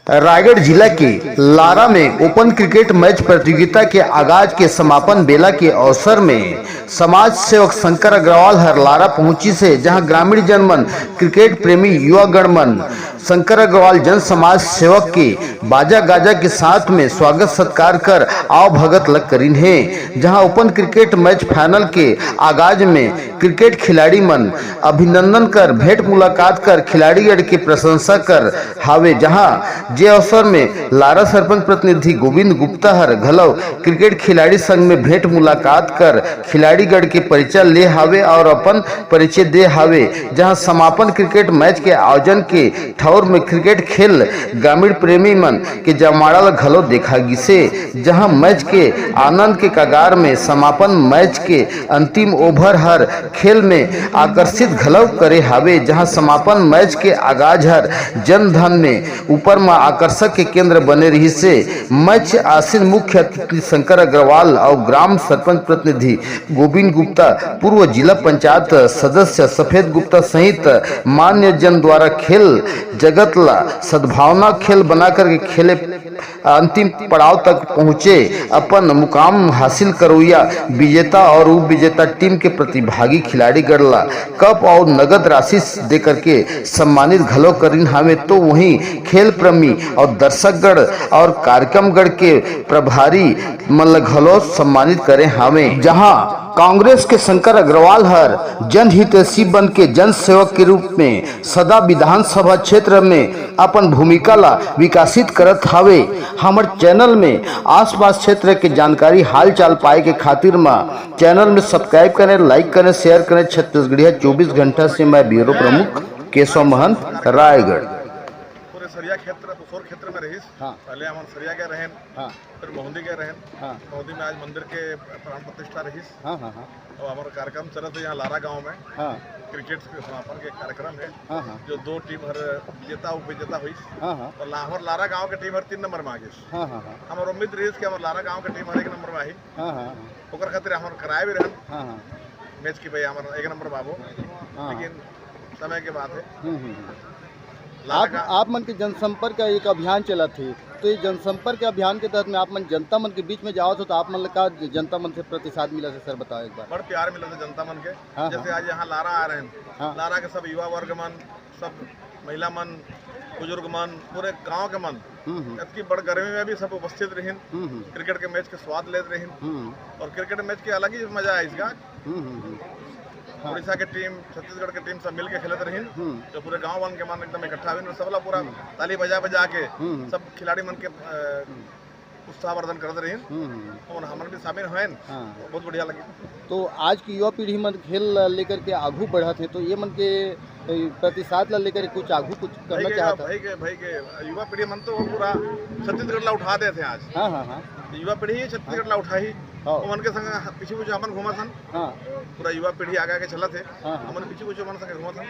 रायगढ़ जिला के लारा में ओपन क्रिकेट मैच प्रतियोगिता के आगाज के समापन बेला के अवसर में समाज सेवक शंकर अग्रवाल हर लारा पहुंची से, जहां ग्रामीण जनमन क्रिकेट प्रेमी युवा गणमन शंकर अग्रवाल जन समाज सेवक के बाजा गाजा के साथ में स्वागत सत्कार कर आओ भगत लग करीन है। जहां ओपन क्रिकेट मैच फाइनल के आगाज में क्रिकेट खिलाड़ी मन अभिनंदन कर भेंट मुलाकात कर खिलाड़ीगढ़ की प्रशंसा कर हावे। जहां जे अवसर में लारा सरपंच प्रतिनिधि गोविंद गुप्ता हर घलव क्रिकेट खिलाड़ी संघ में भेंट मुलाकात कर खिलाड़ीगढ़ के परिचय ले हावे और अपन परिचय दे हावे। जहां समापन क्रिकेट मैच के आयोजन के ठौर में क्रिकेट खेल ग्रामीण प्रेमी मन के जमाड़ा घलो देखा गिसे। जहां मैच के आनंद के कगार में समापन मैच के अंतिम ओवर हर खेल में आकर्षित घलव करे हावे। जहां समापन मैच के आगाज हर जन धन में ऊपर में आकर्षक के केंद्र बने रही से। मैच आसीन मुख्य अतिथि शंकर अग्रवाल और ग्राम सरपंच प्रतिनिधि गोविंद गुप्ता, पूर्व जिला पंचायत सदस्य सफेद गुप्ता सहित मान्य जन द्वारा खेल जगत ला सद्भावना खेल बनाकर के खेले अंतिम पड़ाव तक पहुंचे अपन मुकाम हासिल करोया विजेता और उप विजेता टीम के प्रतिभागी खिलाड़ी गढ़ला कप और नगद राशि देकर के सम्मानित घलो करीन हावे। तो वहीं खेल प्रेमी और दर्शकगढ़ और कार्यक्रमगढ़ के प्रभारी मन घलो सम्मानित करे हावे। जहां कांग्रेस के शंकर अग्रवाल हर जनहितैषी बन के जन सेवक के रूप में सदा विधानसभा क्षेत्र में अपन भूमिका ला विकसित करत हावे। हमर चैनल में आसपास क्षेत्र के जानकारी हाल चाल पाए के खातिर में चैनल में सब्सक्राइब करें, लाइक करें, शेयर करें। छत्तीसगढ़िया 24 घंटा से मैं ब्यूरो प्रमुख केशव महंत, रायगढ़। पूरे सरिया क्षेत्र पुसौर क्षेत्र में रहीस। पहले हम सरिया के रहन, फिर मोहंदी के रहन। मोहंदी में आज मंदिर के प्राण प्रतिष्ठा रहीस और हमारा कार्यक्रम चलत है यहाँ लारा गांव में। क्रिकेट के समापन के कार्यक्रम है जो दो टीम हर विजेता उप विजेता हुई और हमारे लारा गांव के टीम हर 3 नंबर में आ गई। हमारे उम्मीद रहीस कि हमारे लारा गांव के टीम हर 1 नंबर में आई ओकर खातिर हमारे कराए भी रहन मैच की भाई हमारा 1 नंबर बाबू, लेकिन समय के बाद है। आप मन के जनसंपर्क का एक अभियान चला थे, तो ये जनसंपर्क के अभियान के तहत में आप मन जनता मन के बीच में जाओ तो आप मन का जनता मन से प्रतिसाद मिला से सर बताओ एक बार। बड़ प्यार मिला था जनता मन के। जैसे आज यहाँ लारा आ रहे हैं, लारा के सब युवा वर्ग मन, सब महिला मन, बुजुर्ग मन, पूरे गांव के मन इतनी बड़ गर्मी में भी सब उपस्थित रहीन, क्रिकेट के मैच के स्वाद लेते रहीन और क्रिकेट मैच के अलग ही मजा है इसका। उड़ीसा के टीम, छत्तीसगढ़ के टीम सब मिल के खेलते रहीन, जो पूरे गांव वन के मन एकदम इकट्ठा हुई, सबला पूरा ताली बजा बजा के सब खिलाड़ी मन के उत्साहवर्धन करते रहीन और हमन भी शामिल हुए, बहुत बढ़िया लगी। तो आज की युवा पीढ़ी मन खेल लेकर के आगू बढ़त है, तो ये मन के प्रतिसाद ला लेकर कुछ आगू कुछ करना चाहता है भाई के युवा पीढ़ी मन तो पूरा छत्तीसगढ़ ला उठा देते हैं आज। युवा पीढ़ी ही छत्तीसगढ़ ला उठाई मन के संग पीछे कुछ हमन घूमा सन। पूरा युवा पीढ़ी आगे चलत है, हमन पीछे कुछ मन संग घूमा सन।